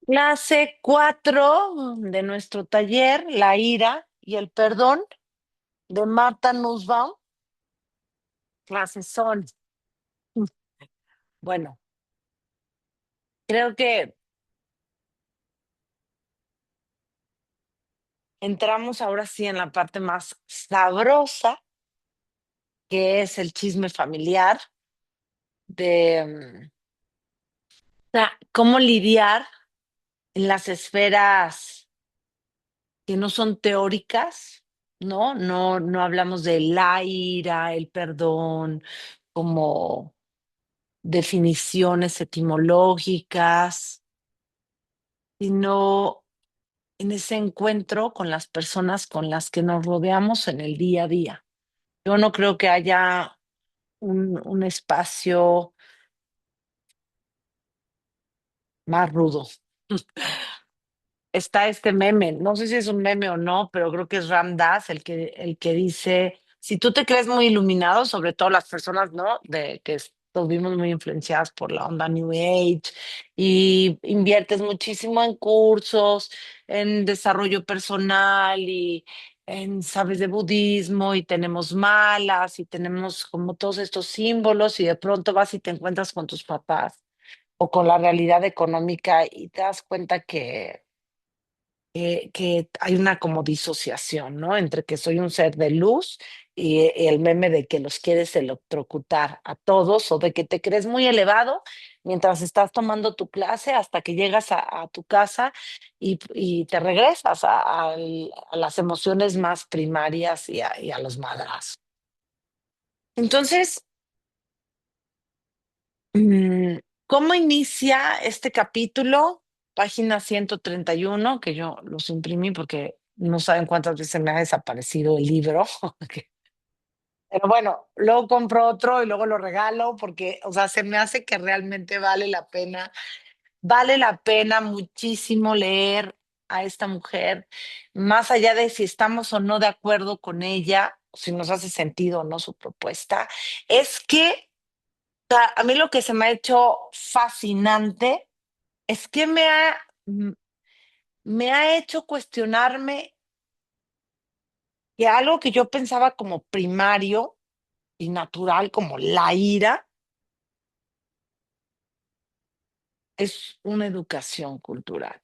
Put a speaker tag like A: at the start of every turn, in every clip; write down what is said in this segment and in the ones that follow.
A: Clase 4 de nuestro taller, La ira y el perdón, de Marta Nussbaum. Clases son. Bueno, creo que entramos ahora sí en la parte más sabrosa, que es el chisme familiar, de cómo lidiar en las esferas que no son teóricas, ¿no? No hablamos de la ira, el perdón, como definiciones etimológicas, sino en ese encuentro con las personas con las que nos rodeamos en el día a día. Yo no creo que haya un espacio más rudo. Está este meme, no sé si es un meme o no, pero creo que es Ram Dass el que dice, si tú te crees muy iluminado, sobre todo las personas, ¿no? De que estuvimos muy influenciadas por la onda New Age y inviertes muchísimo en cursos, en desarrollo personal y en, sabes, de budismo y tenemos malas y tenemos como todos estos símbolos y de pronto vas y te encuentras con tus papás o con la realidad económica y te das cuenta que hay una como disociación, ¿no? Entre que soy un ser de luz y el meme de que los quieres electrocutar a todos o de que te crees muy elevado mientras estás tomando tu clase hasta que llegas a tu casa y te regresas a las emociones más primarias y a los madrazos. Entonces, mm, ¿cómo inicia este capítulo? Página 131 que yo los imprimí porque no saben cuántas veces me ha desaparecido el libro. Pero bueno, luego compro otro y luego lo regalo porque, o sea, se me hace que realmente vale la pena muchísimo leer a esta mujer, más allá de si estamos o no de acuerdo con ella, si nos hace sentido o no su propuesta, es que sea, a mí lo que se me ha hecho fascinante es que me ha hecho cuestionarme que algo que yo pensaba como primario y natural, como la ira, es una educación cultural.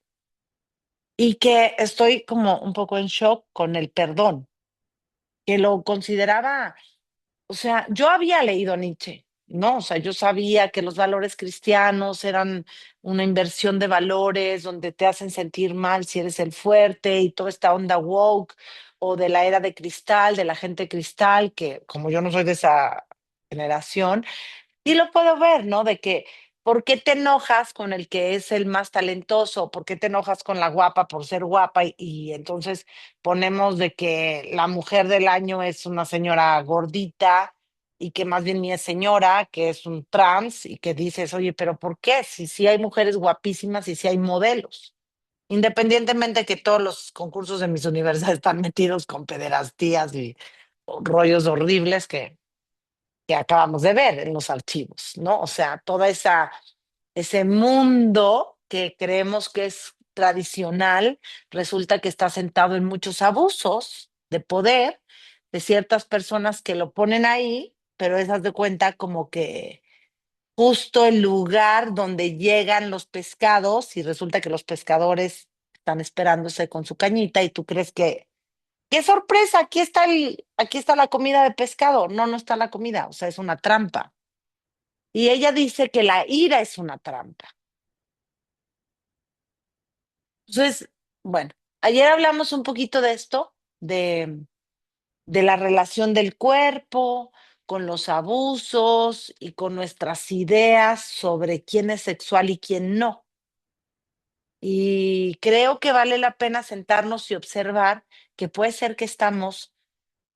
A: Y que estoy como un poco en shock con el perdón, que lo consideraba. O sea, yo había leído Nietzsche, ¿no? O sea, yo sabía que los valores cristianos eran una inversión de valores donde te hacen sentir mal si eres el fuerte y toda esta onda woke o de la era de cristal, de la gente cristal, que como yo no soy de esa generación, y lo puedo ver, ¿no? De que, ¿por qué te enojas con el que es el más talentoso? ¿Por qué te enojas con la guapa por ser guapa? Y entonces ponemos de que la mujer del año es una señora gordita y que más bien ni es señora, que es un trans y que dices, oye, pero ¿por qué? Si sí hay mujeres guapísimas y si hay modelos. Independientemente que todos los concursos de mis universidades están metidos con pederastías y rollos horribles que acabamos de ver en los archivos, ¿no? O sea, ese mundo que creemos que es tradicional, resulta que está sentado en muchos abusos de poder de ciertas personas que lo ponen ahí, pero esas de cuenta como que justo el lugar donde llegan los pescados y resulta que los pescadores están esperándose con su cañita y tú crees que ¡qué sorpresa! Aquí está la comida de pescado. No, no está la comida, o sea, es una trampa. Y ella dice que la ira es una trampa. Entonces, bueno, ayer hablamos un poquito de esto, de la relación del cuerpo con los abusos y con nuestras ideas sobre quién es sexual y quién no. Y creo que vale la pena sentarnos y observar que puede ser que estamos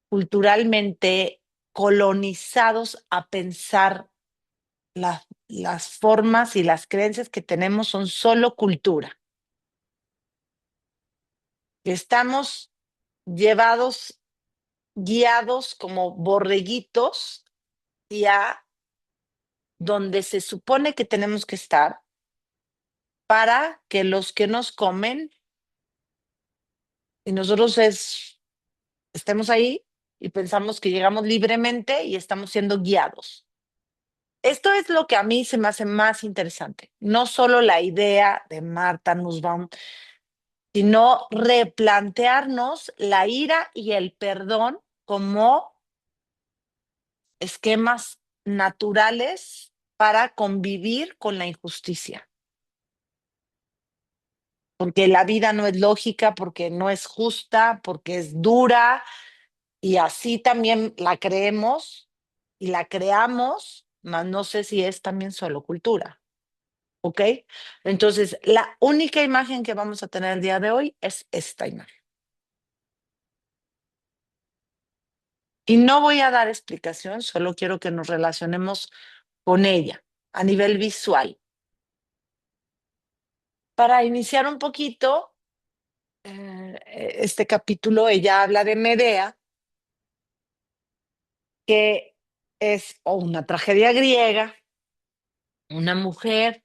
A: culturalmente colonizados a pensar las formas y las creencias que tenemos son solo cultura, que estamos llevados, guiados como borreguitos y a donde se supone que tenemos que estar para que los que nos comen y nosotros estemos ahí y pensamos que llegamos libremente y estamos siendo guiados. Esto es lo que a mí se me hace más interesante. No solo la idea de Martha Nussbaum, sino replantearnos la ira y el perdón como esquemas naturales para convivir con la injusticia. Porque la vida no es lógica, porque no es justa, porque es dura, y así también la creemos y la creamos, mas no sé si es también solo cultura. ¿Ok? Entonces, la única imagen que vamos a tener el día de hoy es esta imagen. Y no voy a dar explicación, solo quiero que nos relacionemos con ella a nivel visual. Para iniciar un poquito este capítulo, ella habla de Medea, que es una tragedia griega, una mujer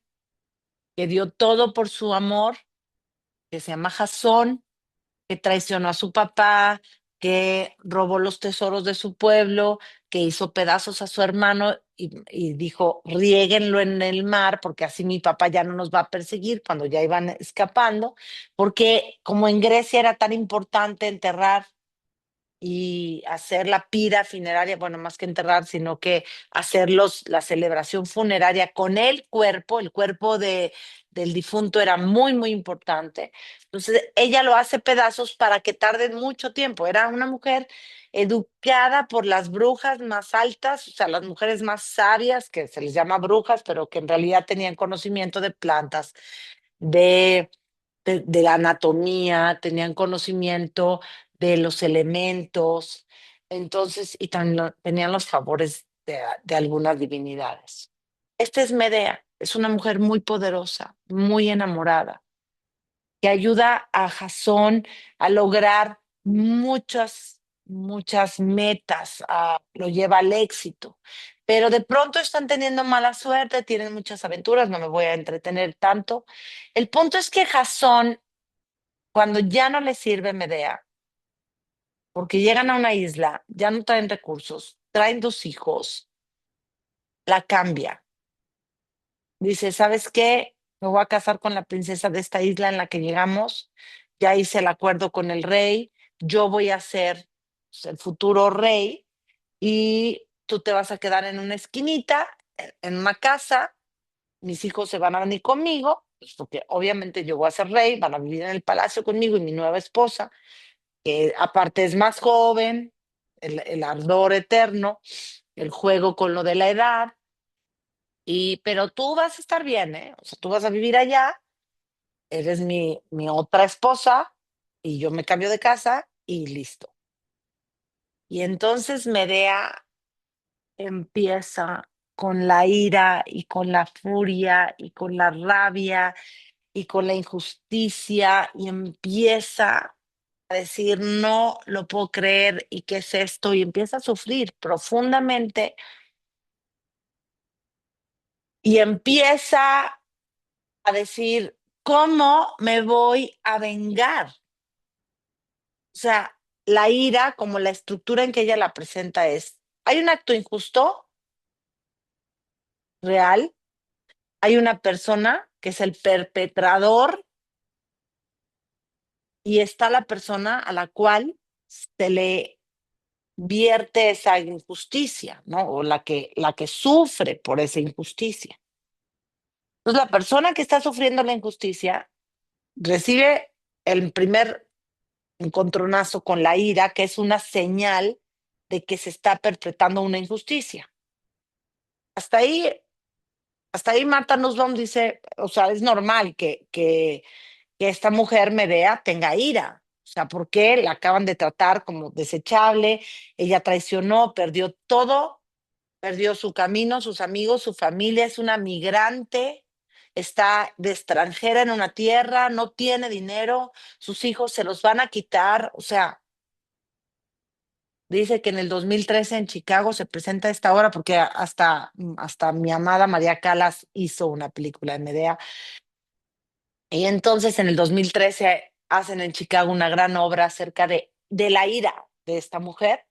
A: que dio todo por su amor, que se llama Jasón, que traicionó a su papá, que robó los tesoros de su pueblo, que hizo pedazos a su hermano y dijo, riéguenlo en el mar, porque así mi papá ya no nos va a perseguir cuando ya iban escapando, porque como en Grecia era tan importante enterrar y hacer la pira funeraria, bueno, más que enterrar, sino que hacer la celebración funeraria con el cuerpo del difunto era muy, muy importante. Entonces, ella lo hace pedazos para que tarden mucho tiempo. Era una mujer educada por las brujas más altas, o sea, las mujeres más sabias, que se les llama brujas, pero que en realidad tenían conocimiento de plantas, de de la anatomía, tenían conocimiento de los elementos, entonces, y también tenían los favores de algunas divinidades. Esta es Medea, es una mujer muy poderosa, muy enamorada, que ayuda a Jasón a lograr muchas metas, lo lleva al éxito. Pero de pronto están teniendo mala suerte, tienen muchas aventuras, no me voy a entretener tanto. El punto es que Jasón, cuando ya no le sirve Medea, porque llegan a una isla, ya no traen recursos, traen dos hijos, la cambia. Dice, ¿sabes qué? Me voy a casar con la princesa de esta isla en la que llegamos, ya hice el acuerdo con el rey, yo voy a ser pues, el futuro rey y tú te vas a quedar en una esquinita, en una casa, mis hijos se van a venir conmigo, pues, porque obviamente yo voy a ser rey, van a vivir en el palacio conmigo y mi nueva esposa, que aparte es más joven, el ardor eterno, el juego con lo de la edad, pero tú vas a estar bien, ¿eh? O sea, tú vas a vivir allá, eres mi otra esposa y yo me cambio de casa y listo. Y entonces Medea empieza con la ira y con la furia y con la rabia y con la injusticia y empieza a decir, no lo puedo creer y qué es esto, y empieza a sufrir profundamente y empieza a decir, ¿cómo me voy a vengar? O sea, la ira, como la estructura en que ella la presenta es, hay un acto injusto, real, hay una persona que es el perpetrador y está la persona a la cual se le vierte esa injusticia, ¿no? O la que sufre por esa injusticia. Entonces, la persona que está sufriendo la injusticia recibe el primer encontronazo con la ira, que es una señal de que se está perpetrando una injusticia. Hasta ahí, hasta ahí Marta Nussbaum dice, o sea, es normal que esta mujer Medea tenga ira. O sea, porque la acaban de tratar como desechable, ella traicionó, perdió todo, perdió su camino, sus amigos, su familia, es una migrante, está de extranjera en una tierra, no tiene dinero, sus hijos se los van a quitar, o sea, dice que en el 2013 en Chicago se presenta esta obra porque hasta mi amada María Callas hizo una película de Medea. Y entonces en el 2013 hacen en Chicago una gran obra acerca de la ira de esta mujer.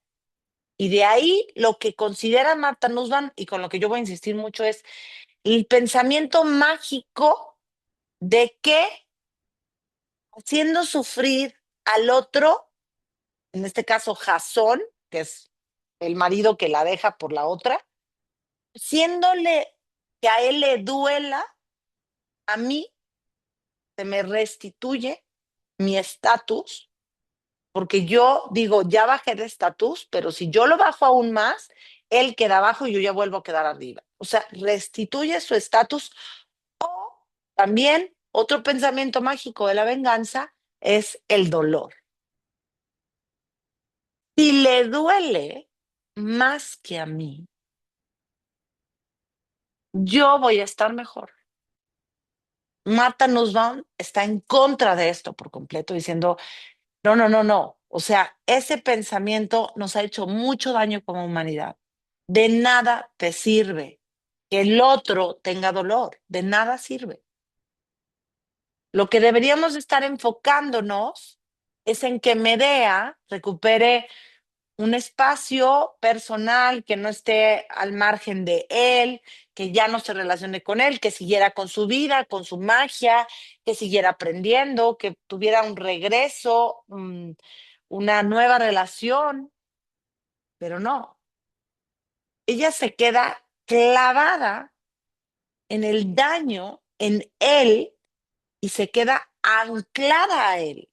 A: Y de ahí lo que considera Martha Nussbaum, y con lo que yo voy a insistir mucho, es el pensamiento mágico de que haciendo sufrir al otro, en este caso Jasón, que es el marido que la deja por la otra, haciéndole que a él le duela, a mí se me restituye mi estatus, porque yo digo, ya bajé de estatus, pero si yo lo bajo aún más, él queda abajo y yo ya vuelvo a quedar arriba. O sea, restituye su estatus. O también otro pensamiento mágico de la venganza es el dolor. Si le duele más que a mí, yo voy a estar mejor. Martha Nussbaum está en contra de esto por completo, diciendo, no, no, no, no. O sea, ese pensamiento nos ha hecho mucho daño como humanidad. De nada te sirve que el otro tenga dolor, de nada sirve. Lo que deberíamos estar enfocándonos es en que Medea recupere un espacio personal que no esté al margen de él, que ya no se relacione con él, que siguiera con su vida, con su magia, que siguiera aprendiendo, que tuviera un regreso, una nueva relación, pero no. Ella se queda clavada en el daño, en él, y se queda anclada a él.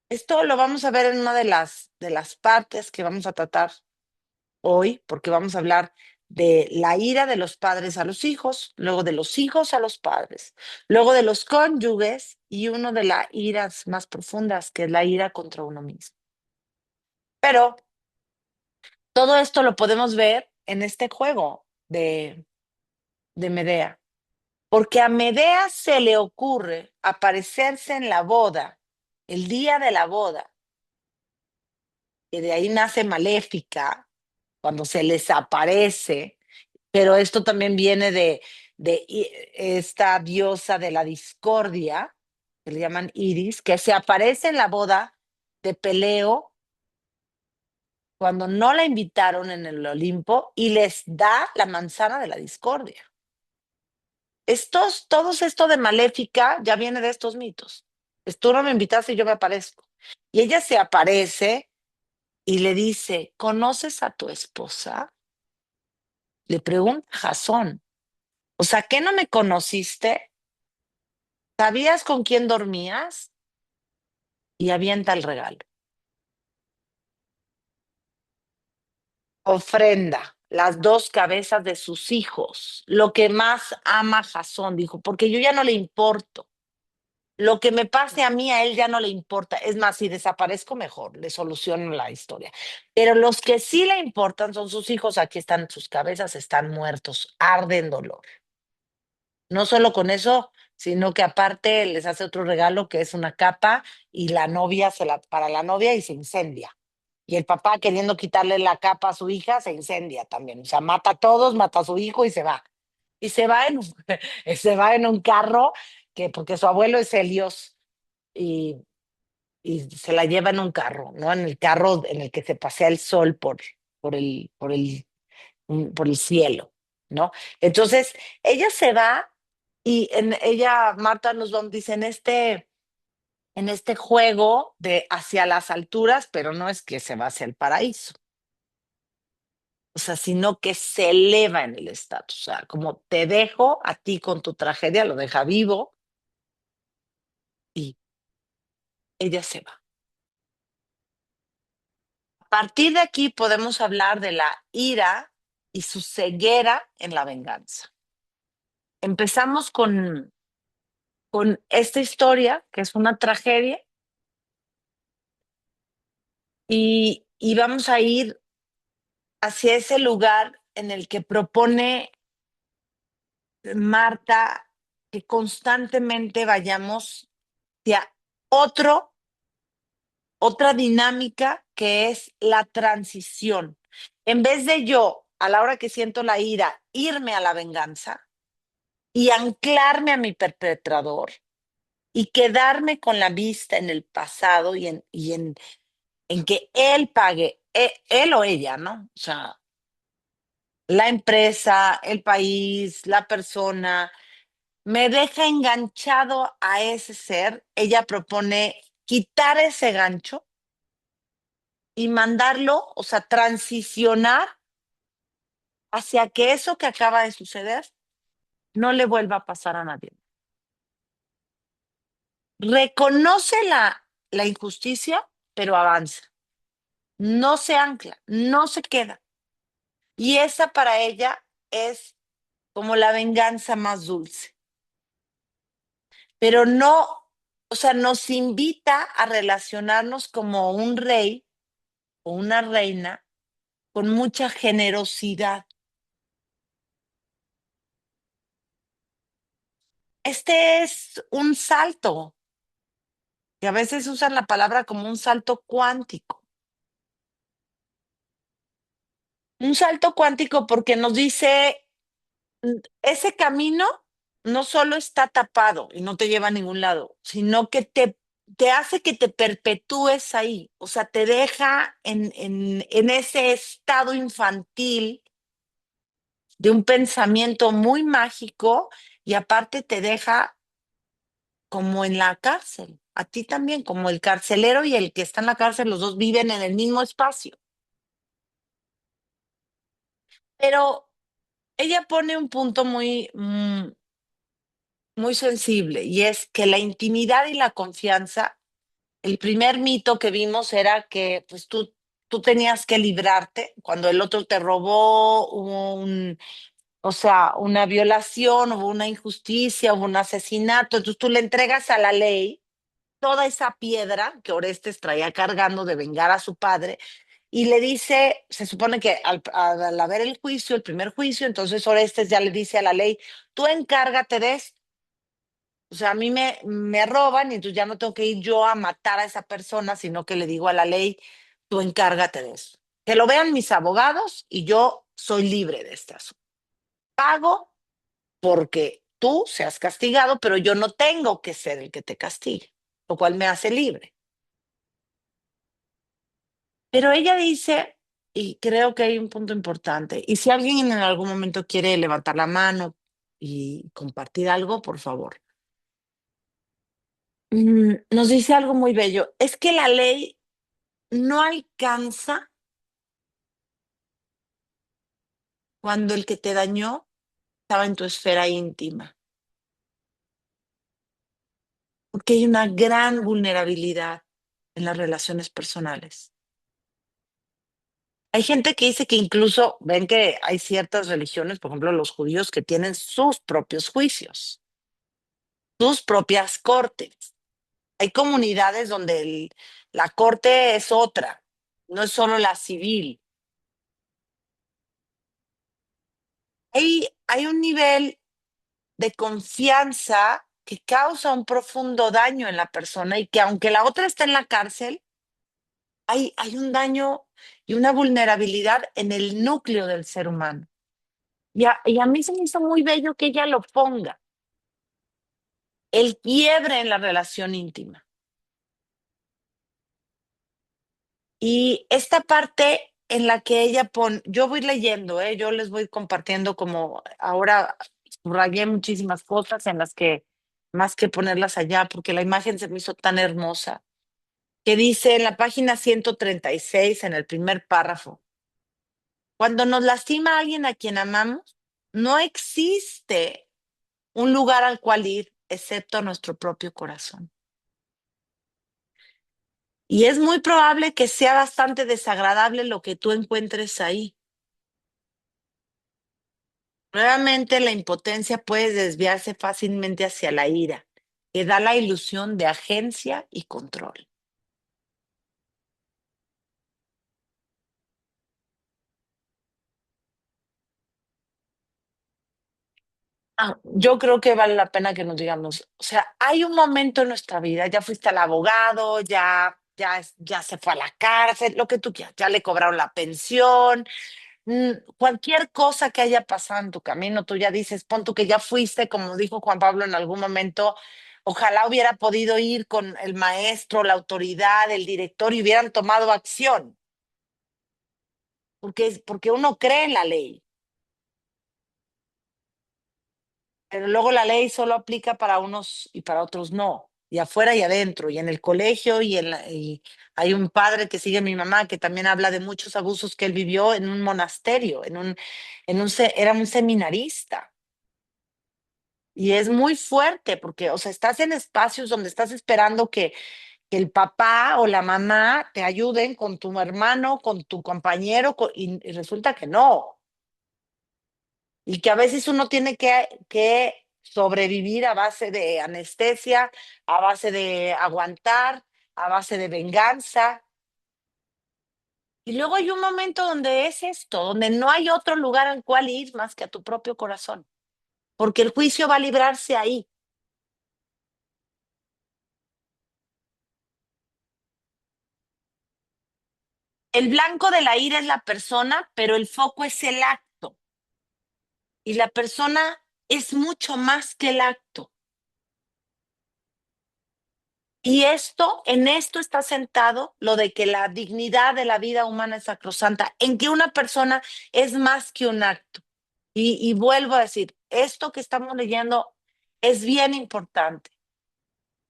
A: Esto lo vamos a ver en una de las partes que vamos a tratar hoy, porque vamos a hablar de la ira de los padres a los hijos, luego de los hijos a los padres, luego de los cónyuges y uno de las iras más profundas, que es la ira contra uno mismo. Pero todo esto lo podemos ver en este juego de Medea, porque a Medea se le ocurre aparecerse en la boda, el día de la boda, que de ahí nace Maléfica, cuando se les aparece, pero esto también viene de esta diosa de la discordia, que le llaman Iris, que se aparece en la boda de Peleo cuando no la invitaron en el Olimpo y les da la manzana de la discordia. Todo esto de Maléfica ya viene de estos mitos. Tú no me invitaste y yo me aparezco. Y ella se aparece y le dice, ¿conoces a tu esposa? Le pregunta a Jasón. O sea, ¿qué no me conociste? ¿Sabías con quién dormías? Y avienta el regalo. Ofrenda las dos cabezas de sus hijos, lo que más ama Jasón, dijo, porque yo ya no le importo. Lo que me pase a mí, a él ya no le importa. Es más, si desaparezco, mejor, le soluciono la historia. Pero los que sí le importan son sus hijos. Aquí están sus cabezas, están muertos, arden dolor. No solo con eso, sino que aparte les hace otro regalo que es una capa y la novia para la novia y se incendia. Y el papá queriendo quitarle la capa a su hija se incendia también. O sea, mata a todos, mata a su hijo y se va. Y se va se va en un carro porque su abuelo es Helios y, y se la lleva en un carro, ¿no? En el carro en el que se pasea el sol por el, por el por el cielo, ¿no? Entonces, ella se va y Marta nos dice, en este juego de hacia las alturas, pero no es que se va hacia el paraíso, o sea, sino que se eleva en el estatus, o sea, como te dejo a ti con tu tragedia, lo deja vivo y ella se va. A partir de aquí podemos hablar de la ira y su ceguera en la venganza. Empezamos con esta historia, que es una tragedia, y vamos a ir hacia ese lugar en el que propone Marta que constantemente vayamos hacia otro, otra dinámica que es la transición. En vez de yo, a la hora que siento la ira, irme a la venganza, y anclarme a mi perpetrador y quedarme con la vista en el pasado en que él pague, él o ella, ¿no? O sea, la empresa, el país, la persona, me deja enganchado a ese ser. Ella propone quitar ese gancho y mandarlo, o sea, transicionar hacia que eso que acaba de suceder no le vuelva a pasar a nadie. Reconoce la injusticia, pero avanza. No se ancla, no se queda. Y esa para ella es como la venganza más dulce. Pero no, o sea, nos invita a relacionarnos como un rey o una reina con mucha generosidad. Este es un salto, que a veces usan la palabra como un salto cuántico. Un salto cuántico porque nos dice, ese camino no solo está tapado y no te lleva a ningún lado, sino que te hace que te perpetúes ahí, o sea, te deja en ese estado infantil de un pensamiento muy mágico y aparte te deja como en la cárcel, a ti también, como el carcelero y el que está en la cárcel, los dos viven en el mismo espacio. Pero ella pone un punto muy sensible y es que la intimidad y la confianza, el primer mito que vimos era que pues tú tenías que librarte cuando el otro te robó, o sea, una violación, hubo una injusticia, hubo un asesinato, entonces tú le entregas a la ley toda esa piedra que Orestes traía cargando de vengar a su padre y le dice, se supone que al haber el juicio, el primer juicio, entonces Orestes ya le dice a la ley, tú encárgate de esto. O sea, a mí me roban y entonces ya no tengo que ir yo a matar a esa persona, sino que le digo a la ley, tú encárgate de eso. Que lo vean mis abogados y yo soy libre de este asunto. Pago porque tú seas castigado, pero yo no tengo que ser el que te castigue, lo cual me hace libre. Pero ella dice, y creo que hay un punto importante, y si alguien en algún momento quiere levantar la mano y compartir algo, por favor. Nos dice algo muy bello, es que la ley no alcanza cuando el que te dañó estaba en tu esfera íntima, porque hay una gran vulnerabilidad en las relaciones personales. Hay gente que dice que incluso ven que hay ciertas religiones, por ejemplo, los judíos, que tienen sus propios juicios, sus propias cortes. Hay comunidades donde la corte es otra, no es solo la civil. Hay un nivel de confianza que causa un profundo daño en la persona y que aunque la otra está en la cárcel, hay un daño y una vulnerabilidad en el núcleo del ser humano. Y a mí se me hizo muy bello que ella lo ponga, el quiebre en la relación íntima. Y esta parte en la que ella pone, yo voy leyendo, yo les voy compartiendo como ahora subrayé muchísimas cosas en las que más que ponerlas allá, porque la imagen se me hizo tan hermosa, que dice en la página 136 en el primer párrafo, cuando nos lastima alguien a quien amamos, no existe un lugar al cual ir excepto nuestro propio corazón. Y es muy probable que sea bastante desagradable lo que tú encuentres ahí. Nuevamente, la impotencia puede desviarse fácilmente hacia la ira, que da la ilusión de agencia y control. Yo creo que vale la pena que nos digamos, o sea, hay un momento en nuestra vida, ya fuiste al abogado, ya se fue a la cárcel, lo que tú quieras, ya le cobraron la pensión, cualquier cosa que haya pasado en tu camino, tú ya dices, pon tú que ya fuiste, como dijo Juan Pablo en algún momento, ojalá hubiera podido ir con el maestro, la autoridad, el director y hubieran tomado acción, porque uno cree en la ley, pero luego la ley solo aplica para unos y para otros no, y afuera y adentro, y en el colegio, y hay un padre que sigue a mi mamá que también habla de muchos abusos que él vivió en un monasterio, era un seminarista. Y es muy fuerte porque, o sea, estás en espacios donde estás esperando que el papá o la mamá te ayuden con tu hermano, con tu compañero, y resulta que no. Y que a veces uno tiene que sobrevivir a base de anestesia, a base de aguantar, a base de venganza. Y luego hay un momento donde es esto, donde no hay otro lugar al cual ir más que a tu propio corazón, porque el juicio va a librarse ahí. El blanco de la ira es la persona, pero el foco es el acto. Y la persona es mucho más que el acto. Y en esto está sentado lo de que la dignidad de la vida humana es sacrosanta, en que una persona es más que un acto. Y vuelvo a decir, esto que estamos leyendo es bien importante,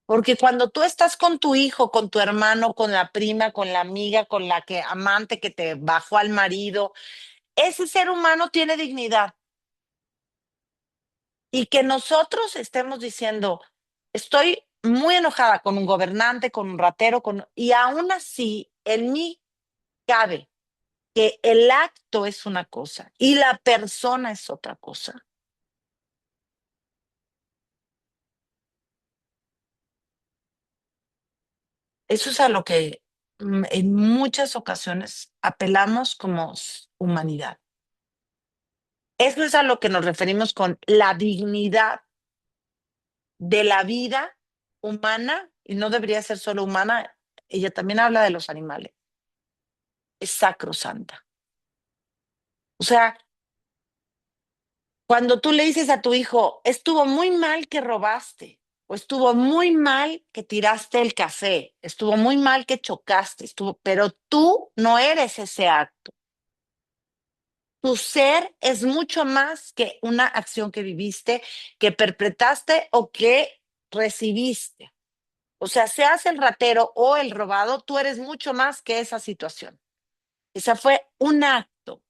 A: porque cuando tú estás con tu hijo, con tu hermano, con la prima, con la amiga, con la que amante que te bajó al marido, ese ser humano tiene dignidad. Y que nosotros estemos diciendo, estoy muy enojada con un gobernante, con un ratero, y aún así en mí cabe que el acto es una cosa y la persona es otra cosa. Eso es a lo que en muchas ocasiones apelamos como humanidad. Eso es a lo que nos referimos con la dignidad de la vida humana, y no debería ser solo humana, ella también habla de los animales, es sacrosanta. O sea, cuando tú le dices a tu hijo, estuvo muy mal que robaste, o estuvo muy mal que tiraste el café, estuvo muy mal que chocaste, pero tú no eres ese acto. Tu ser es mucho más que una acción que viviste, que perpetraste o que recibiste. O sea, seas el ratero o el robado, tú eres mucho más que esa situación. Esa fue un acto.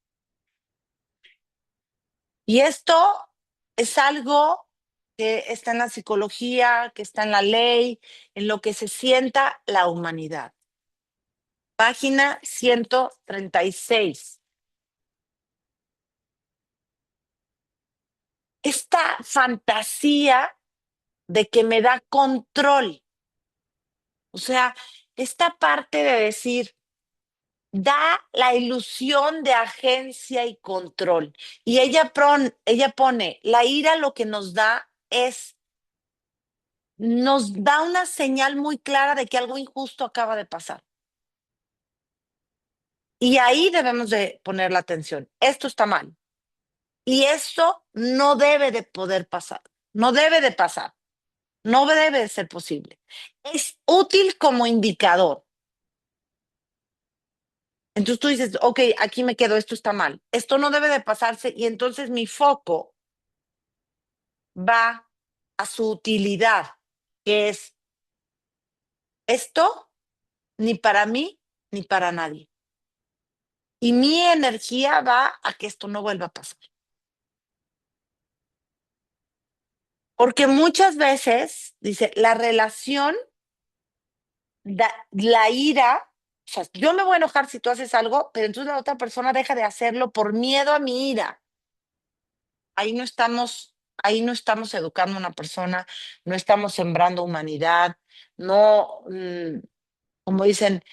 A: Y esto es algo que está en la psicología, que está en la ley, en lo que se sienta la humanidad. Página 136. Esta fantasía de que me da control, o sea, esta parte de decir, da la ilusión de agencia y control. Y ella pone, la ira lo que nos da una señal muy clara de que algo injusto acaba de pasar. Y ahí debemos de poner la atención. Esto está mal. Y esto no debe de poder pasar. No debe de pasar. No debe de ser posible. Es útil como indicador. Entonces tú dices, ok, aquí me quedo, esto está mal. Esto no debe de pasarse y entonces mi foco va a su utilidad, que es esto ni para mí ni para nadie. Y mi energía va a que esto no vuelva a pasar. Porque muchas veces, dice, la relación, la ira, o sea, yo me voy a enojar si tú haces algo, pero entonces la otra persona deja de hacerlo por miedo a mi ira. Ahí no estamos educando a una persona, no estamos sembrando humanidad, no, como dicen,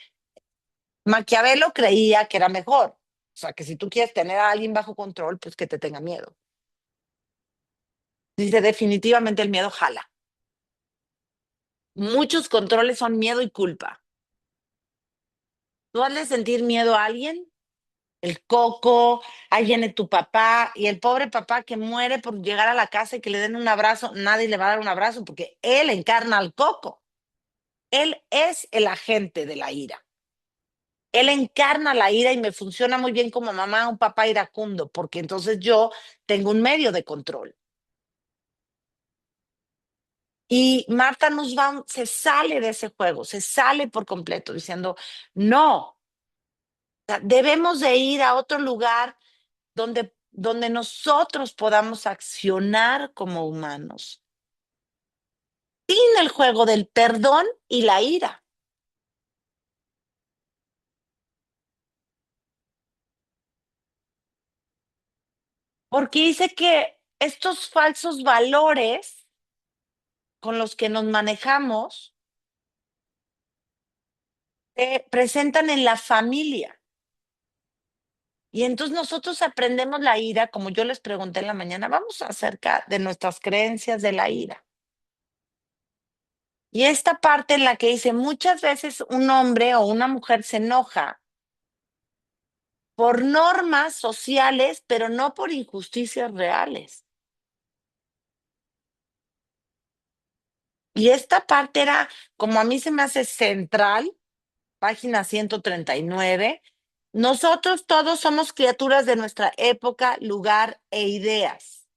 A: Maquiavelo creía que era mejor. O sea, que si tú quieres tener a alguien bajo control, pues que te tenga miedo. Dice, definitivamente el miedo jala. Muchos controles son miedo y culpa. ¿Tú has de sentir miedo a alguien? el coco, ahí viene tu papá y el pobre papá que muere por llegar a la casa y que le den un abrazo, nadie le va a dar un abrazo porque él encarna al coco. Él es el agente de la ira. Él encarna la ira y me funciona muy bien como mamá, un papá iracundo, porque entonces yo tengo un medio de control. Y Marta Nussbaum se sale de ese juego, se sale por completo diciendo, no, debemos de ir a otro lugar donde nosotros podamos accionar como humanos, sin el juego del perdón y la ira. Porque dice que estos falsos valores con los que nos manejamos se presentan en la familia. Y entonces nosotros aprendemos la ira, como yo les pregunté en la mañana, vamos acerca de nuestras creencias de la ira. Y esta parte en la que dice, muchas veces un hombre o una mujer se enoja por normas sociales, pero no por injusticias reales. Y esta parte era, como a mí se me hace central, página 139, nosotros todos somos criaturas de nuestra época, lugar e ideas.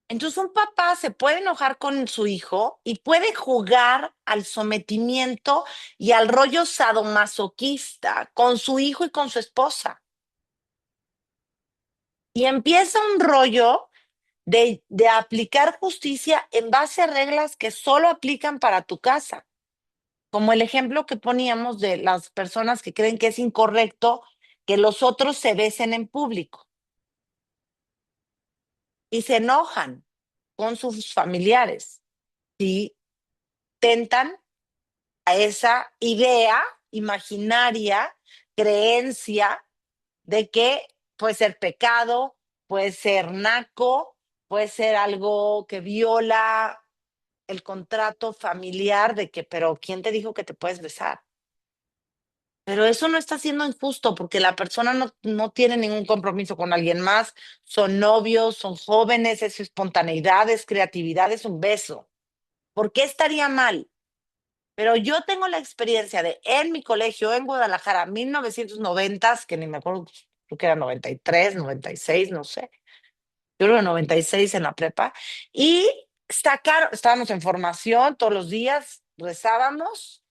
A: Entonces un papá se puede enojar con su hijo y puede jugar al sometimiento y al rollo sadomasoquista con su hijo y con su esposa. Y empieza un rollo de aplicar justicia en base a reglas que solo aplican para tu casa. Como el ejemplo que poníamos de las personas que creen que es incorrecto que los otros se besen en público y se enojan con sus familiares y tentan a esa idea imaginaria, creencia de que puede ser pecado, puede ser naco, puede ser algo que viola el contrato familiar de que, pero ¿quién te dijo que te puedes besar? Pero eso no está siendo injusto porque la persona no tiene ningún compromiso con alguien más, son novios, son jóvenes, es espontaneidad, es creatividad, es un beso. ¿Por qué estaría mal? Pero yo tengo la experiencia de en mi colegio en Guadalajara, 1990, que ni me acuerdo, creo que era 93, 96, no sé. Yo creo que 96 en la prepa. Y estábamos en formación todos los días, rezábamos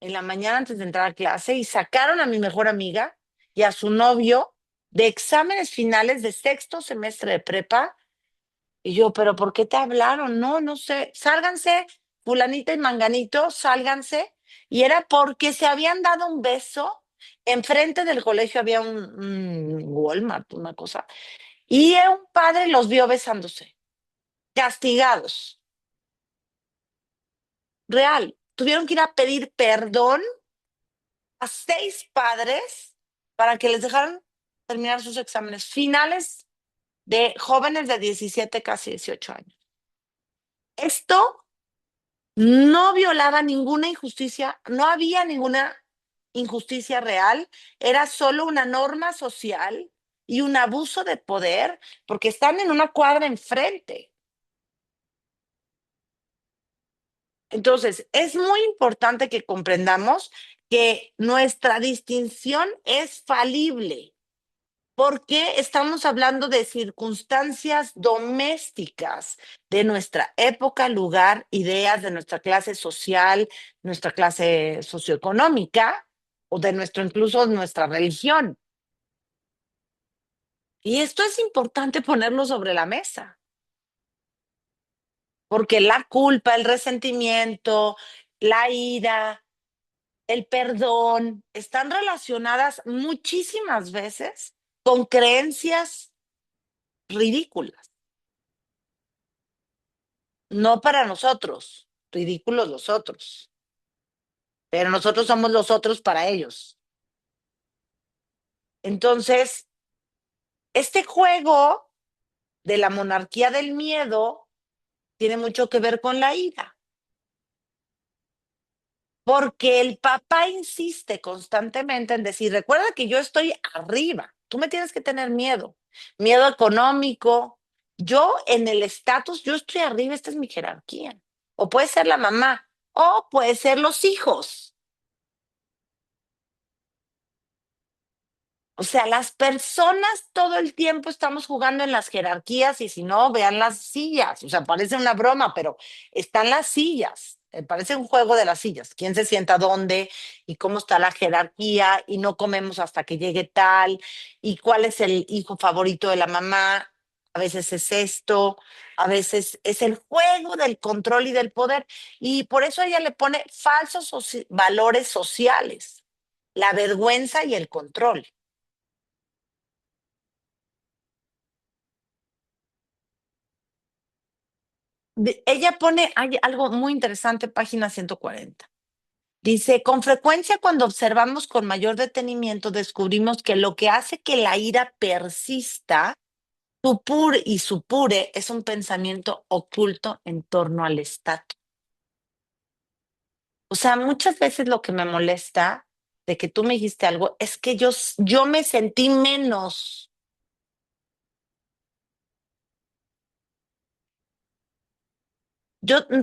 A: en la mañana antes de entrar a clase y sacaron a mi mejor amiga y a su novio de exámenes finales de sexto semestre de prepa. Y yo, ¿pero por qué te hablaron? No, no sé. Sálganse, fulanita y manganito, sálganse. Y era porque se habían dado un beso. Enfrente del colegio había un Walmart, una cosa. Y un padre los vio besándose, castigados. Real. Tuvieron que ir a pedir perdón a 6 padres para que les dejaran terminar sus exámenes finales de jóvenes de 17 casi 18 años. Esto no violaba ninguna injusticia, no había ninguna injusticia real, era solo una norma social y un abuso de poder porque están en una cuadra enfrente. Entonces, es muy importante que comprendamos que nuestra distinción es falible porque estamos hablando de circunstancias domésticas de nuestra época, lugar, ideas de nuestra clase social, nuestra clase socioeconómica o de nuestro incluso nuestra religión. Y esto es importante ponerlo sobre la mesa, porque la culpa, el resentimiento, la ira, el perdón están relacionadas muchísimas veces con creencias ridículas. No para nosotros, ridículos los otros, pero nosotros somos los otros para ellos. Entonces, este juego de la monarquía del miedo tiene mucho que ver con la ira, porque el papá insiste constantemente en decir, recuerda que yo estoy arriba, tú me tienes que tener miedo, miedo económico. Yo en el estatus, yo estoy arriba, esta es mi jerarquía. O puede ser la mamá, o puede ser los hijos. O sea, las personas todo el tiempo estamos jugando en las jerarquías y si no, vean las sillas. O sea, parece una broma, pero están las sillas. Parece un juego de las sillas. ¿Quién se sienta dónde? Y cómo está la jerarquía y no comemos hasta que llegue tal. Y cuál es el hijo favorito de la mamá. A veces es esto, a veces es el juego del control y del poder. Y por eso ella le pone falsos valores sociales, la vergüenza y el control. Ella pone hay algo muy interesante, página 140. Dice, con frecuencia cuando observamos con mayor detenimiento, descubrimos que lo que hace que la ira persista, supure, es un pensamiento oculto en torno al estatus. O sea, muchas veces lo que me molesta de que tú me dijiste algo es que yo me sentí menos.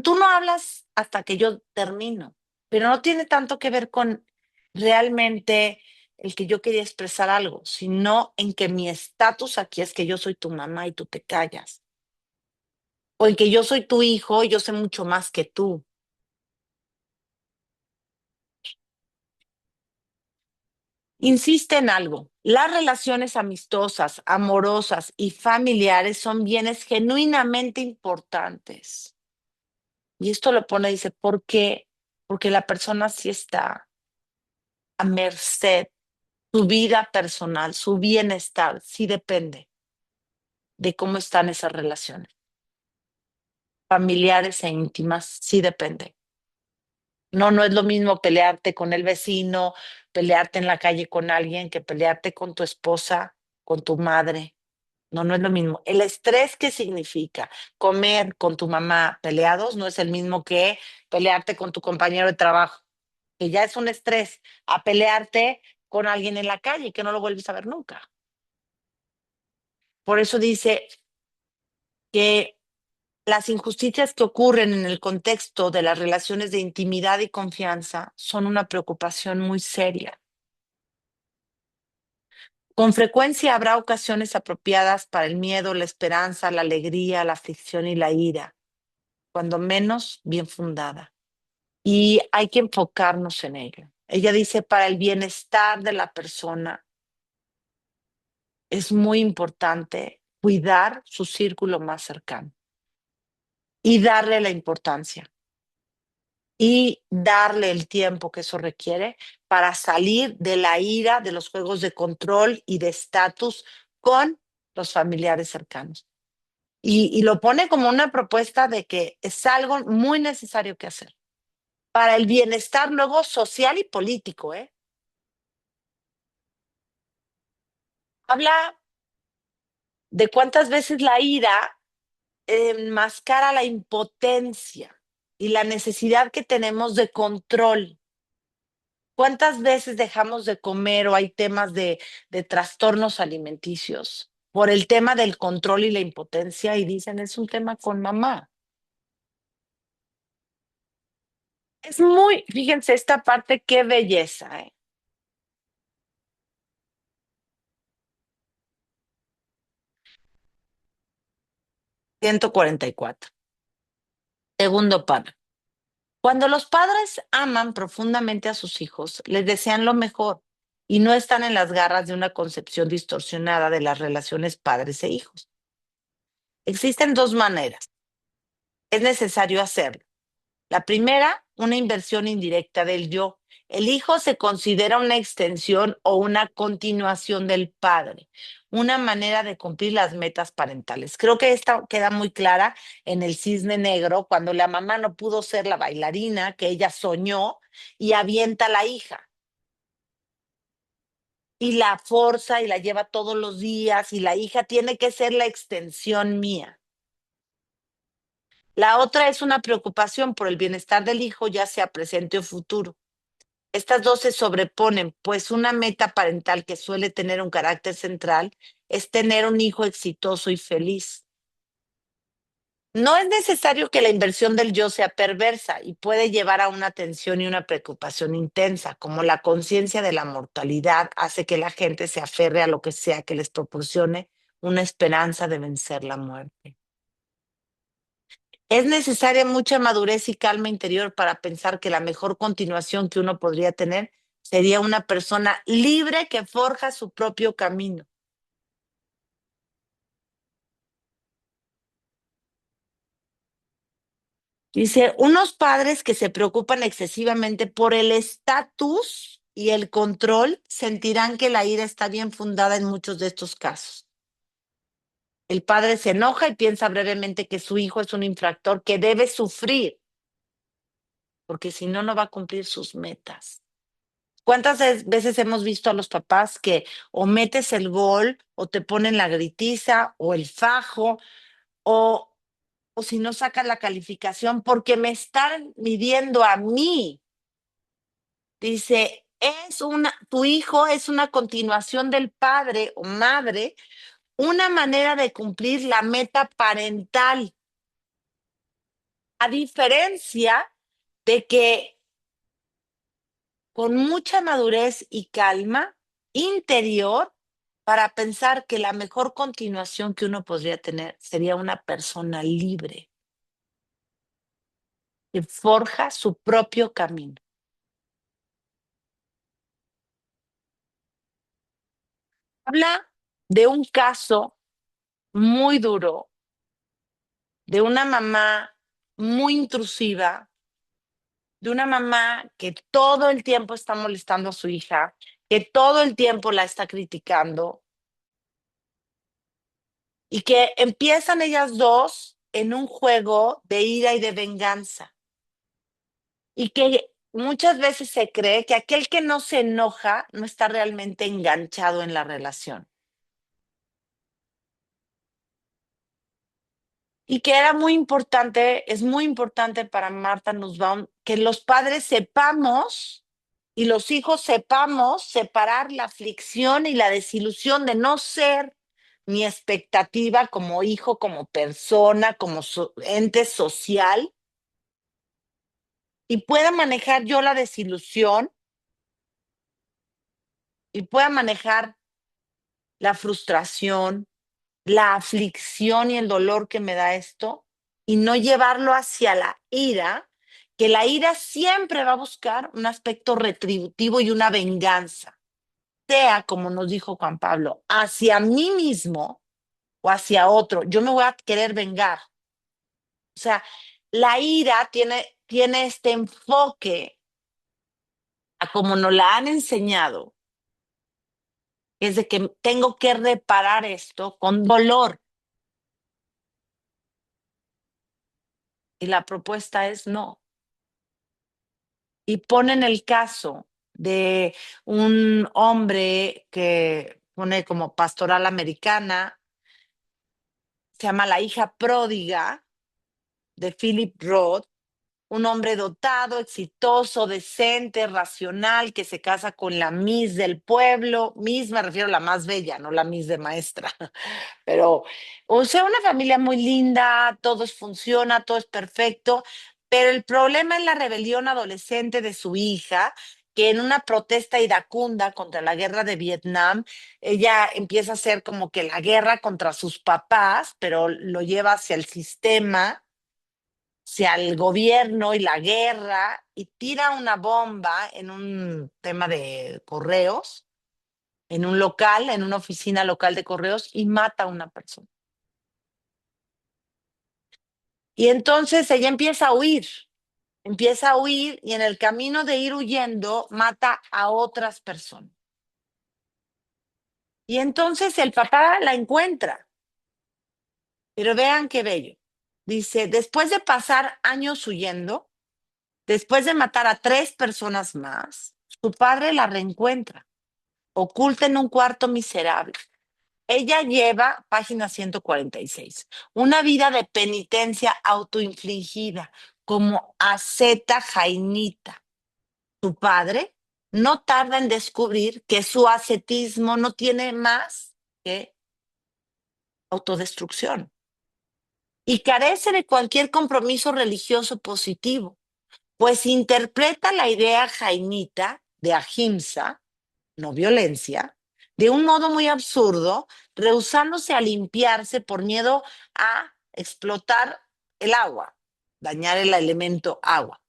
A: Tú no hablas hasta que yo termino, pero no tiene tanto que ver con realmente el que yo quería expresar algo, sino en que mi estatus aquí es que yo soy tu mamá y tú te callas, o en que yo soy tu hijo y yo sé mucho más que tú. Insiste en algo. Las relaciones amistosas, amorosas y familiares son bienes genuinamente importantes. Y esto lo pone, dice, ¿por qué? Porque la persona sí está a merced. Su vida personal, su bienestar, sí depende de cómo están esas relaciones. Familiares e íntimas, sí depende. No, no es lo mismo pelearte con el vecino, pelearte en la calle con alguien, que pelearte con tu esposa, con tu madre. No, no es lo mismo. El estrés que significa comer con tu mamá peleados no es el mismo que pelearte con tu compañero de trabajo, que ya es un estrés, a pelearte con alguien en la calle que no lo vuelves a ver nunca. Por eso dice que las injusticias que ocurren en el contexto de las relaciones de intimidad y confianza son una preocupación muy seria. Con frecuencia habrá ocasiones apropiadas para el miedo, la esperanza, la alegría, la aflicción y la ira, cuando menos bien fundada. Y hay que enfocarnos en ello. Ella dice, para el bienestar de la persona es muy importante cuidar su círculo más cercano y darle la importancia y darle el tiempo que eso requiere para salir de la ira de los juegos de control y de estatus con los familiares cercanos. Y lo pone como una propuesta de que es algo muy necesario que hacer para el bienestar luego social y político, ¿eh? Habla de cuántas veces la ira enmascara la impotencia y la necesidad que tenemos de control. ¿Cuántas veces dejamos de comer o hay temas de trastornos alimenticios por el tema del control y la impotencia y dicen es un tema con mamá? Es muy, fíjense esta parte, qué belleza, ¿eh? 144. Segundo párrafo. Cuando los padres aman profundamente a sus hijos, les desean lo mejor y no están en las garras de una concepción distorsionada de las relaciones padres e hijos. Existen dos maneras. Es necesario hacerlo. La primera, una inversión indirecta del yo. El hijo se considera una extensión o una continuación del padre, una manera de cumplir las metas parentales. Creo que esta queda muy clara en el Cisne Negro, cuando la mamá no pudo ser la bailarina que ella soñó y avienta a la hija y la forza y la lleva todos los días y la hija tiene que ser la extensión mía. La otra es una preocupación por el bienestar del hijo, ya sea presente o futuro. Estas dos se sobreponen, pues una meta parental que suele tener un carácter central es tener un hijo exitoso y feliz. No es necesario que la inversión del yo sea perversa y puede llevar a una tensión y una preocupación intensa, como la conciencia de la mortalidad hace que la gente se aferre a lo que sea que les proporcione una esperanza de vencer la muerte. Es necesaria mucha madurez y calma interior para pensar que la mejor continuación que uno podría tener sería una persona libre que forja su propio camino. Dice, unos padres que se preocupan excesivamente por el estatus y el control sentirán que la ira está bien fundada en muchos de estos casos. El padre se enoja y piensa brevemente que su hijo es un infractor que debe sufrir, porque si no, no va a cumplir sus metas. ¿Cuántas veces hemos visto a los papás que o metes el gol o te ponen la gritiza o el fajo o, o si no sacas la calificación porque me están midiendo a mí? Dice, tu hijo es una continuación del padre o madre, una manera de cumplir la meta parental, a diferencia de que con mucha madurez y calma interior para pensar que la mejor continuación que uno podría tener sería una persona libre que forja su propio camino. Habla de un caso muy duro de una mamá muy intrusiva, de una mamá que todo el tiempo está molestando a su hija, que todo el tiempo la está criticando y que empiezan ellas dos en un juego de ira y de venganza. Y que muchas veces se cree que aquel que no se enoja no está realmente enganchado en la relación. Y que era muy importante, es muy importante para Marta Nussbaum que los padres sepamos y los hijos sepamos separar la aflicción y la desilusión de no ser mi expectativa como hijo, como persona, como ente social, y pueda manejar yo la desilusión y pueda manejar la frustración, la aflicción y el dolor que me da esto y no llevarlo hacia la ira, que la ira siempre va a buscar un aspecto retributivo y una venganza, sea como nos dijo Juan Pablo, hacia mí mismo o hacia otro. Yo me voy a querer vengar. O sea, la ira tiene este enfoque a como nos la han enseñado, es de que tengo que reparar esto con dolor. Y la propuesta es no. Y ponen el caso de un hombre que pone como pastoral americana, se llama La hija pródiga de Philip Roth, un hombre dotado, exitoso, decente, racional, que se casa con la Miss del pueblo. Miss me refiero a la más bella, no la Miss de maestra. Pero, o sea, una familia muy linda, todo funciona, todo es perfecto, pero el problema es la rebelión adolescente de su hija, que en una protesta iracunda contra la guerra de Vietnam, ella empieza a hacer como que la guerra contra sus papás, pero lo lleva hacia el sistema, hacia el gobierno y la guerra, y tira una bomba en un tema de correos, en un local, en una oficina local de correos, y mata a una persona. Y entonces ella empieza a huir y en el camino de ir huyendo mata a otras personas. Y entonces el papá la encuentra, pero vean qué bello. Dice, después de pasar años huyendo, después de matar a 3 personas más, su padre la reencuentra, oculta en un cuarto miserable. Ella lleva, página 146, una vida de penitencia autoinfligida, como asceta Jainita. Su padre no tarda en descubrir que su ascetismo no tiene más que autodestrucción y carece de cualquier compromiso religioso positivo, pues interpreta la idea jainita de ahimsa, no violencia, de un modo muy absurdo, rehusándose a limpiarse por miedo a explotar el agua, dañar el elemento agua.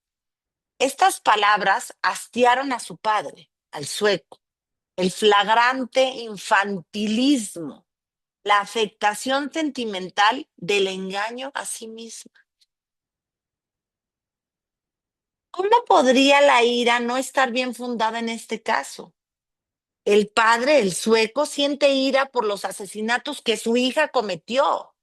A: Estas palabras hastiaron a su padre, al sueco. El flagrante infantilismo, la afectación sentimental del engaño a sí mismo. ¿Cómo podría la ira no estar bien fundada en este caso? El padre, el sueco, siente ira por los asesinatos que su hija cometió,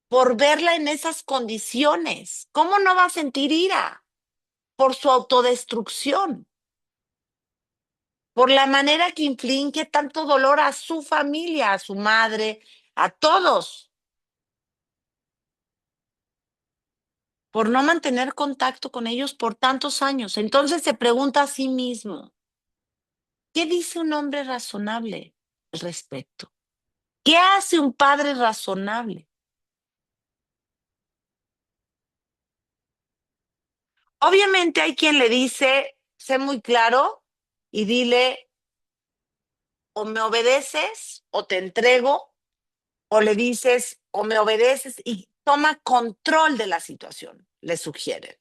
A: por verla en esas condiciones. ¿Cómo no va a sentir ira? Por su autodestrucción, por la manera que inflige tanto dolor a su familia, a su madre, a todos, por no mantener contacto con ellos por tantos años. Entonces se pregunta a sí mismo, ¿qué dice un hombre razonable al respecto? ¿Qué hace un padre razonable? Obviamente hay quien le dice, sé muy claro y dile, o me obedeces o te entrego, o le dices, o me obedeces y toma control de la situación, le sugieren.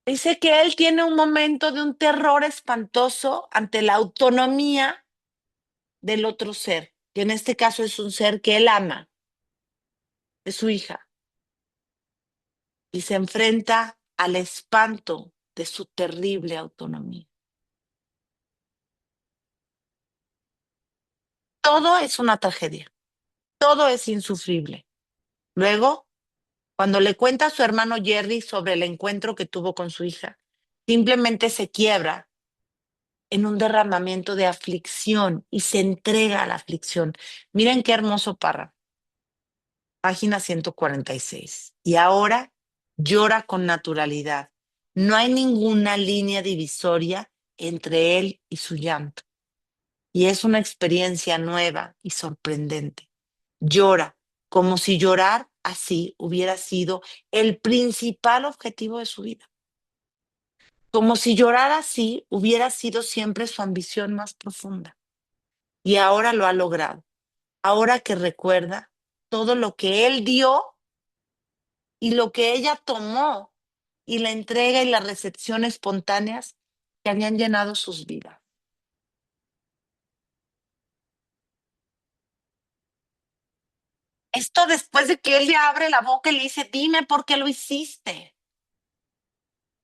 A: Dice que él tiene un momento de un terror espantoso ante la autonomía del otro ser, que en este caso es un ser que él ama, es su hija, y se enfrenta al espanto de su terrible autonomía. Todo es una tragedia, todo es insufrible. Luego, cuando le cuenta a su hermano Jerry sobre el encuentro que tuvo con su hija, simplemente se quiebra en un derramamiento de aflicción y se entrega a la aflicción. Miren qué hermoso párrafo. Página 146. Y ahora llora con naturalidad. No hay ninguna línea divisoria entre él y su llanto. Y es una experiencia nueva y sorprendente. Llora como si llorar así hubiera sido el principal objetivo de su vida. Como si llorar así hubiera sido siempre su ambición más profunda. Y ahora lo ha logrado. Ahora que recuerda todo lo que él dio y lo que ella tomó y la entrega y la recepción espontáneas que habían llenado sus vidas. Esto después de que él le abre la boca y le dice, dime por qué lo hiciste.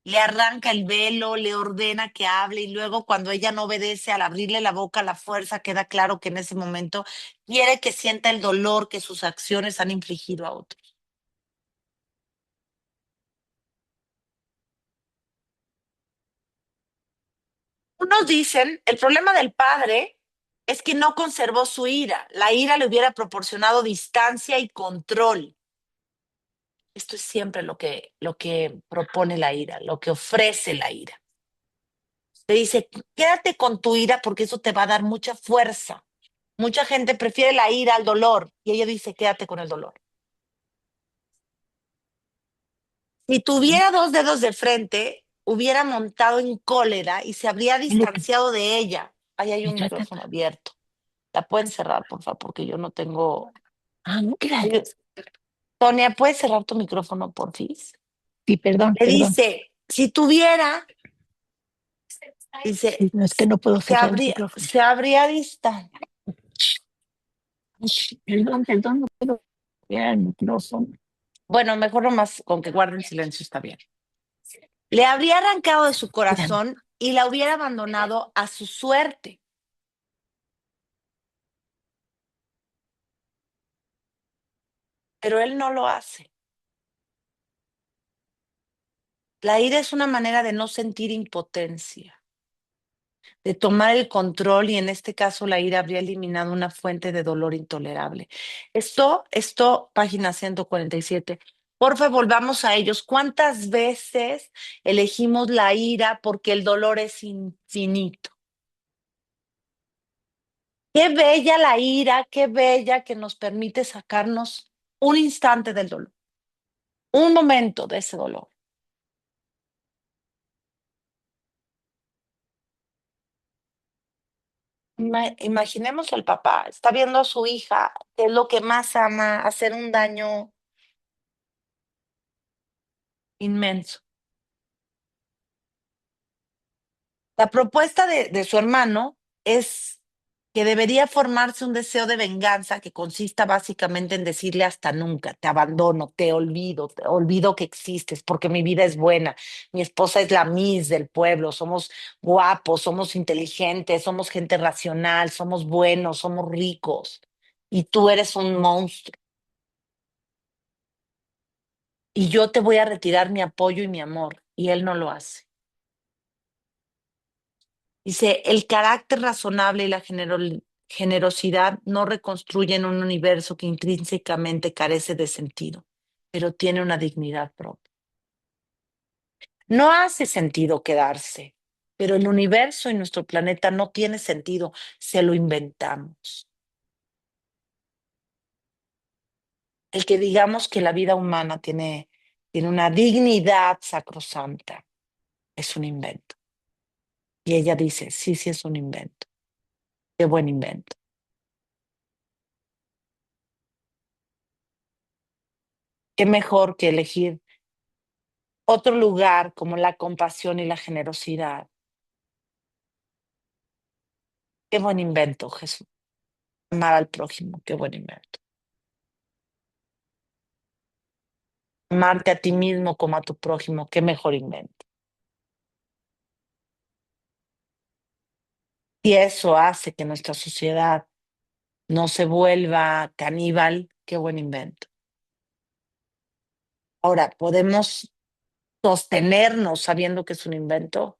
A: Le arranca el velo, le ordena que hable y luego cuando ella no obedece al abrirle la boca a la fuerza, queda claro que en ese momento quiere que sienta el dolor que sus acciones han infligido a otros. Unos dicen, el problema del padre es que no conservó su ira. La ira le hubiera proporcionado distancia y control. Esto es siempre lo que propone la ira, lo que ofrece la ira. Te dice, quédate con tu ira porque eso te va a dar mucha fuerza. Mucha gente prefiere la ira al dolor y ella dice, quédate con el dolor. Si tuviera dos dedos de frente, hubiera montado en cólera y se habría distanciado de ella. Ahí hay un micrófono abierto. La pueden cerrar, por favor, porque yo no tengo. Ah, no, claro. Tonia, ¿puedes cerrar tu micrófono, por fin? Sí, perdón, Le perdón. Dice, si tuviera, dice, sí, no es que no puedo cerrar el micrófono. Se habría distanciado. Perdón, perdón, no puedo cerrar el micrófono. Bueno, mejor nomás con que guarden silencio está bien. Le habría arrancado de su corazón y la hubiera abandonado a su suerte. Pero él no lo hace. La ira es una manera de no sentir impotencia. de tomar el control y en este caso la ira habría eliminado una fuente de dolor intolerable. Página 147. Porfa, volvamos a ellos. ¿Cuántas veces elegimos la ira porque el dolor es infinito? Qué bella la ira, qué bella que nos permite sacarnos un instante del dolor, un momento de ese dolor. Imaginemos al papá, está viendo a su hija, que es lo que más ama, hacer un daño inmenso. La propuesta de su hermano es que debería formarse un deseo de venganza que consista básicamente en decirle hasta nunca, te abandono, te olvido que existes porque mi vida es buena, mi esposa es la Miss del pueblo, somos guapos, somos inteligentes, somos gente racional, somos buenos, somos ricos y tú eres un monstruo y yo te voy a retirar mi apoyo y mi amor y él no lo hace. Dice, el carácter razonable y la generosidad no reconstruyen un universo que intrínsecamente carece de sentido, pero tiene una dignidad propia. No hace sentido quedarse, pero el universo y nuestro planeta no tiene sentido, se lo inventamos. El que digamos que la vida humana tiene una dignidad sacrosanta es un invento. Y ella dice, sí, sí es un invento. Qué buen invento. Qué mejor que elegir otro lugar como la compasión y la generosidad. Qué buen invento, Jesús. Amar al prójimo, qué buen invento. Amarte a ti mismo como a tu prójimo, qué mejor invento. Y eso hace que nuestra sociedad no se vuelva caníbal, qué buen invento. Ahora, ¿podemos sostenernos sabiendo que es un invento?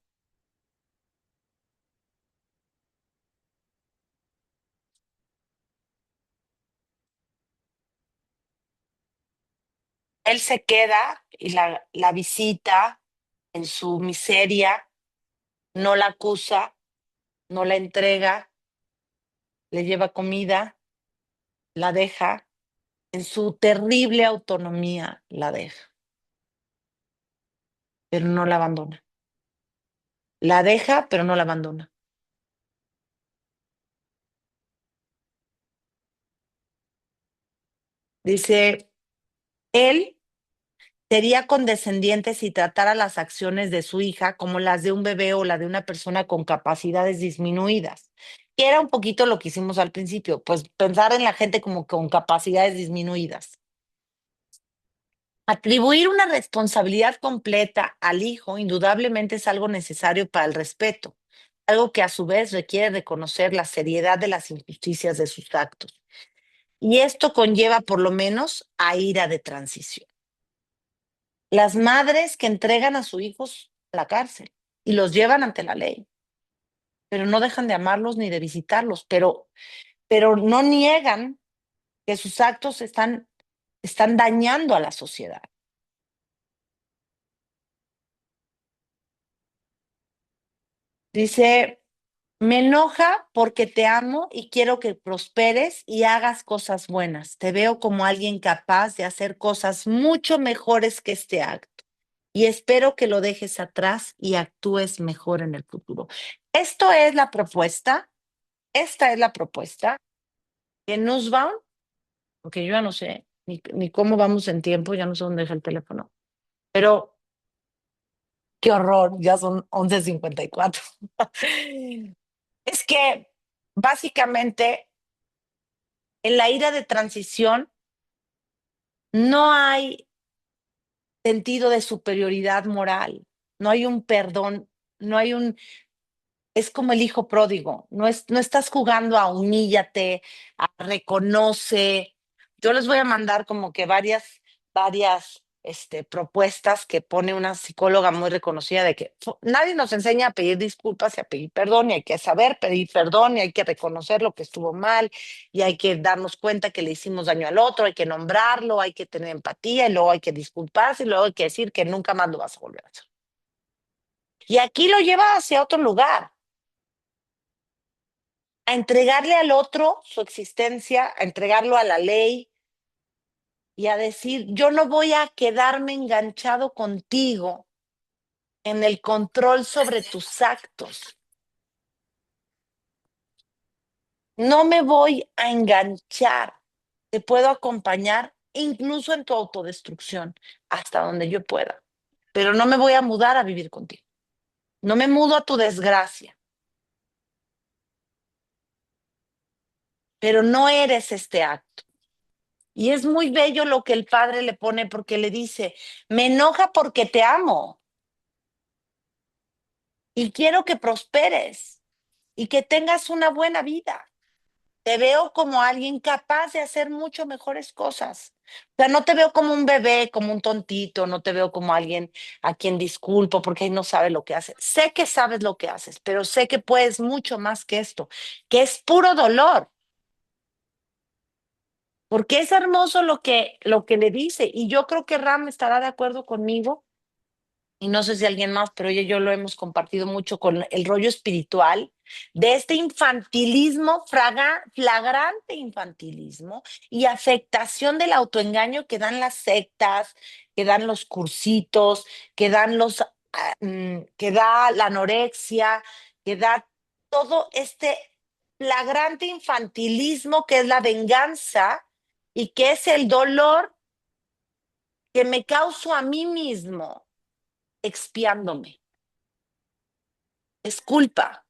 A: Él se queda y la visita en su miseria, no la acusa, no la entrega, le lleva comida, la deja en su terrible autonomía, la deja, pero no la abandona. La deja, pero no la abandona. Dice, él sería condescendiente si tratara las acciones de su hija como las de un bebé o la de una persona con capacidades disminuidas, que era un poquito lo que hicimos al principio, pues pensar en la gente como con capacidades disminuidas. Atribuir una responsabilidad completa al hijo indudablemente es algo necesario para el respeto, algo que a su vez requiere reconocer la seriedad de las injusticias de sus actos. Y esto conlleva por lo menos a ira de transición. Las madres que entregan a sus hijos a la cárcel y los llevan ante la ley, pero no dejan de amarlos ni de visitarlos, pero no niegan que sus actos están dañando a la sociedad. Dice, me enoja porque te amo y quiero que prosperes y hagas cosas buenas. Te veo como alguien capaz de hacer cosas mucho mejores que este acto. Y espero que lo dejes atrás y actúes mejor en el futuro. Esto es la propuesta, esta es la propuesta que Nussbaum, porque yo ya no sé ni cómo vamos en tiempo, ya no sé dónde deja el teléfono, pero qué horror, ya son 11:54. Es que básicamente en la ira de transición no hay sentido de superioridad moral, no hay un perdón, no hay un, es como el hijo pródigo, no estás jugando a humíllate, a reconoce. Yo les voy a mandar como que varias propuestas que pone una psicóloga muy reconocida de que nadie nos enseña a pedir disculpas y a pedir perdón, y hay que saber pedir perdón, y hay que reconocer lo que estuvo mal, y hay que darnos cuenta que le hicimos daño al otro, hay que nombrarlo, hay que tener empatía, y luego hay que disculparse, y luego hay que decir que nunca más lo vas a volver a hacer. Y aquí lo lleva hacia otro lugar, a entregarle al otro su existencia, a entregarlo a la ley y a decir, yo no voy a quedarme enganchado contigo en el control sobre tus actos. No me voy a enganchar. Te puedo acompañar incluso en tu autodestrucción, hasta donde yo pueda. Pero no me voy a mudar a vivir contigo. No me mudo a tu desgracia. Pero no eres este acto. Y es muy bello lo que el padre le pone porque le dice, me enoja porque te amo y quiero que prosperes y que tengas una buena vida. Te veo como alguien capaz de hacer mucho mejores cosas. O sea, no te veo como un bebé, como un tontito, no te veo como alguien a quien disculpo porque él no sabe lo que hace. Sé que sabes lo que haces, pero sé que puedes mucho más que esto, que es puro dolor, porque es hermoso lo que le dice. Y yo creo que Ram estará de acuerdo conmigo y no sé si alguien más, pero ella y yo lo hemos compartido mucho con el rollo espiritual de este infantilismo, flagrante infantilismo y afectación del autoengaño que dan las sectas, que dan los cursitos, que dan que da la anorexia, que da todo este flagrante infantilismo que es la venganza y que es el dolor que me causo a mí mismo expiándome. Es culpa.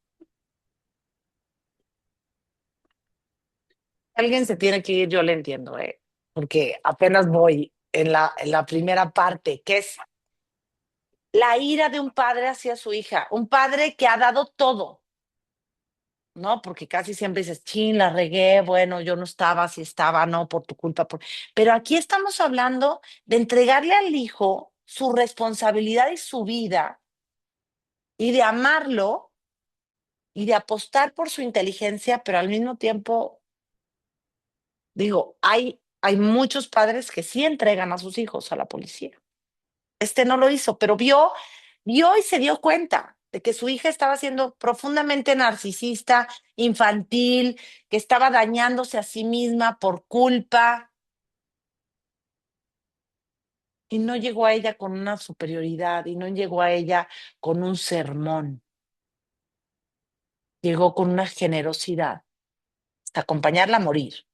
A: Alguien se tiene que ir, yo le entiendo, porque apenas voy en la primera parte, que es la ira de un padre hacia su hija, un padre que ha dado todo, ¿no? Porque casi siempre dices, chin, la regué, bueno, yo no estaba, si estaba, no, por tu culpa. Pero aquí estamos hablando de entregarle al hijo su responsabilidad y su vida y de amarlo y de apostar por su inteligencia, pero al mismo tiempo digo, hay muchos padres que sí entregan a sus hijos a la policía. Este no lo hizo, pero vio y se dio cuenta de que su hija estaba siendo profundamente narcisista, infantil, que estaba dañándose a sí misma por culpa y no llegó a ella con una superioridad y no llegó a ella con un sermón, llegó con una generosidad hasta acompañarla a morir.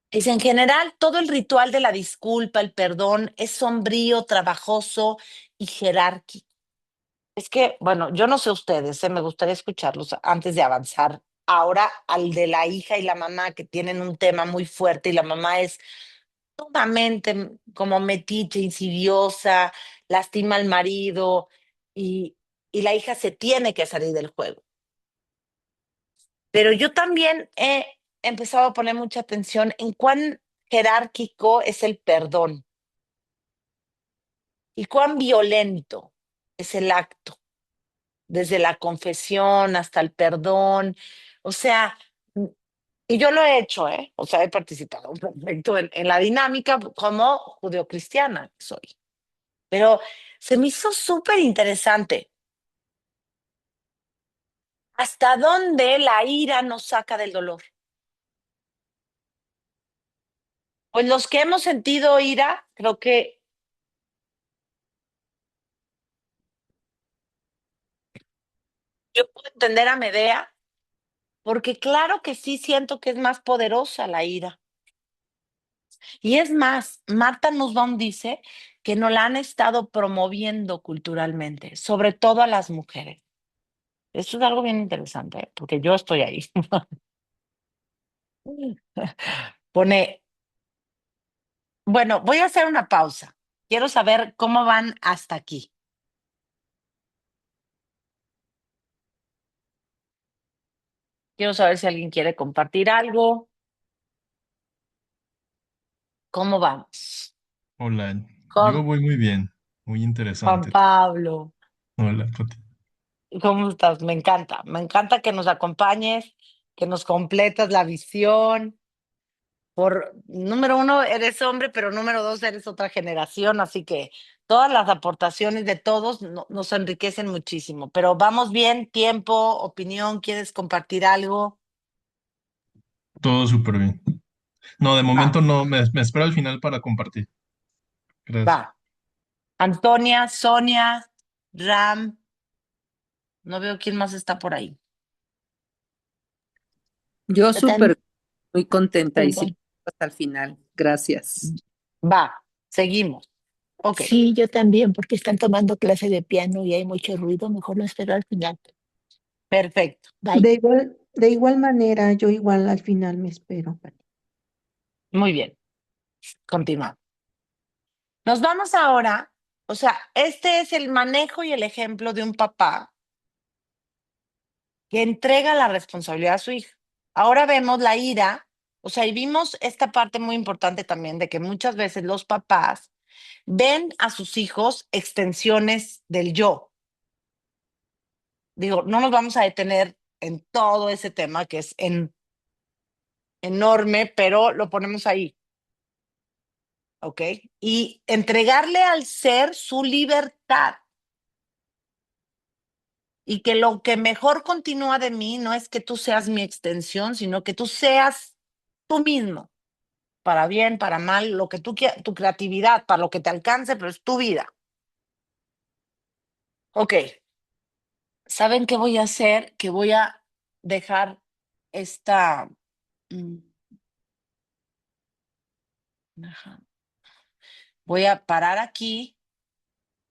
A: Dice, en general, todo el ritual de la disculpa, el perdón, es sombrío, trabajoso y jerárquico. Es que, bueno, yo no sé ustedes, me gustaría escucharlos antes de avanzar. Ahora al de la hija y la mamá que tienen un tema muy fuerte y la mamá es sumamente como metiche, insidiosa, lastima al marido y, y la hija se tiene que salir del juego. Pero yo también he empezado a poner mucha atención en cuán jerárquico es el perdón y cuán violento es el acto, desde la confesión hasta el perdón. O sea, y yo lo he hecho, ¿eh? O sea, he participado un momento en la dinámica como judeocristiana que soy. Pero se me hizo súper interesante. ¿Hasta dónde la ira nos saca del dolor? Pues los que hemos sentido ira, creo que yo puedo entender a Medea, porque claro que sí siento que es más poderosa la ira. Y es más, Marta Nussbaum dice que nos la han estado promoviendo culturalmente, sobre todo a las mujeres. Esto es algo bien interesante, porque yo estoy ahí. Pone, bueno, voy a hacer una pausa. Quiero saber cómo van hasta aquí. Quiero saber si alguien quiere compartir algo, ¿Cómo vamos?
B: Hola, yo
A: Juan,
B: voy muy bien, muy
A: Juan
B: interesante.
A: Pablo,
B: Hola, Pati.
A: ¿cómo estás? Me encanta que nos acompañes, que nos completas la visión. Por número uno, eres hombre, pero número dos, eres otra generación, así que todas las aportaciones de todos nos enriquecen muchísimo. Pero vamos bien, tiempo, opinión, ¿quieres compartir algo?
B: Todo súper bien. No, de
A: Va,
B: momento no, me espero al final para compartir. Gracias.
A: va. Antonia, Sonia, Ram, no veo quién más está por ahí.
C: Yo
D: Yo también,
C: súper muy contenta y sí,
D: igual.
C: hasta el final. Gracias.
A: Va, seguimos. Ok,
D: Sí, yo también, porque están tomando clase de piano y hay mucho ruido, mejor lo espero al final.
A: perfecto.
D: Bye.
E: De igual manera, yo igual al final me espero.
A: Muy bien, continuamos. Nos vamos ahora, o sea, este es el manejo y el ejemplo de un papá que entrega la responsabilidad a su hija. Ahora vemos la ira, o sea, y vimos esta parte muy importante también de que muchas veces los papás ven a sus hijos extensiones del yo. Digo, no nos vamos a detener en todo ese tema que es enorme, pero lo ponemos ahí, ¿ok? Y entregarle al ser su libertad. Y que lo que mejor continúa de mí no es que tú seas mi extensión, sino que tú seas tú mismo, para bien, para mal, lo que tú quieras, tu creatividad, para lo que te alcance, pero es tu vida. Ok, ¿saben qué voy a hacer? Que voy a dejar esta... mm, ajá. Voy a parar aquí